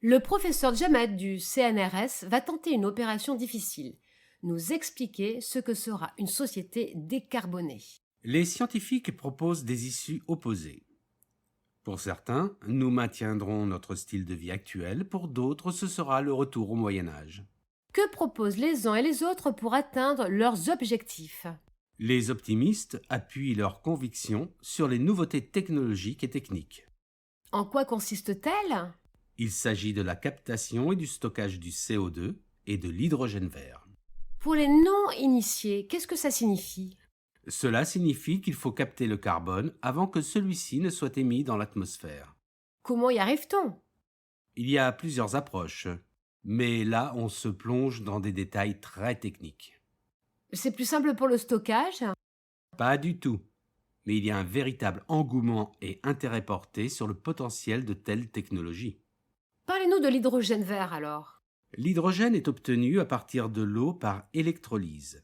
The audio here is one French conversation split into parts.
Le professeur Jamed du CNRS va tenter une opération difficile, nous expliquer ce que sera une société décarbonée. Les scientifiques proposent des issues opposées. Pour certains, nous maintiendrons notre style de vie actuel, pour d'autres, ce sera le retour au Moyen Âge. Que proposent les uns et les autres pour atteindre leurs objectifs? Les optimistes appuient leurs convictions sur les nouveautés technologiques et techniques. En quoi consiste-t-elle? Il s'agit de la captation et du stockage du CO2 et de l'hydrogène vert. Pour les non-initiés, qu'est-ce que ça signifie? Cela signifie qu'il faut capter le carbone avant que celui-ci ne soit émis dans l'atmosphère. Comment y arrive-t-on? Il y a plusieurs approches, mais là on se plonge dans des détails très techniques. C'est plus simple pour le stockage? Pas du tout, mais il y a un véritable engouement et intérêt porté sur le potentiel de telles technologies. Parlez-nous de l'hydrogène vert alors. L'hydrogène est obtenu à partir de l'eau par électrolyse.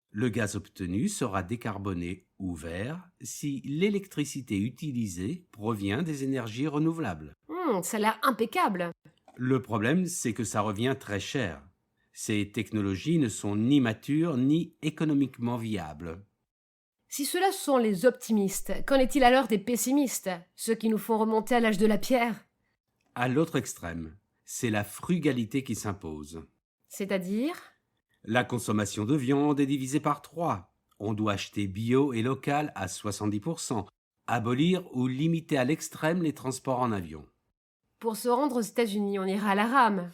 Le gaz obtenu sera décarboné ou vert si l'électricité utilisée provient des énergies renouvelables. Ça a l'air impeccable. Le problème, c'est que ça revient très cher. Ces technologies ne sont ni matures ni économiquement viables. Si ceux-là sont les optimistes, qu'en est-il alors des pessimistes, ceux qui nous font remonter à l'âge de la pierre? À l'autre extrême, c'est la frugalité qui s'impose. C'est-à-dire? La consommation de viande est divisée par 3. On doit acheter bio et local à 70%, abolir ou limiter à l'extrême les transports en avion. Pour se rendre aux États-Unis, on ira à la rame.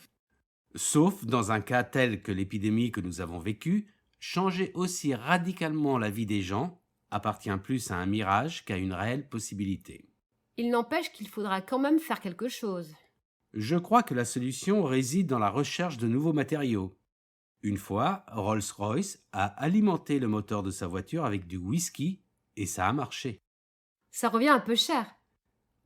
Sauf dans un cas tel que l'épidémie que nous avons vécue, changer aussi radicalement la vie des gens appartient plus à un mirage qu'à une réelle possibilité. Il n'empêche qu'il faudra quand même faire quelque chose. Je crois que la solution réside dans la recherche de nouveaux matériaux. Une fois, Rolls-Royce a alimenté le moteur de sa voiture avec du whisky et ça a marché. Ça revient un peu cher.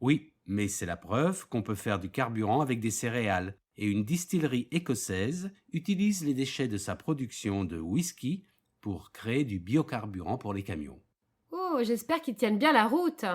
Oui, mais c'est la preuve qu'on peut faire du carburant avec des céréales, et une distillerie écossaise utilise les déchets de sa production de whisky pour créer du biocarburant pour les camions. Oh, j'espère qu'ils tiennent bien la route.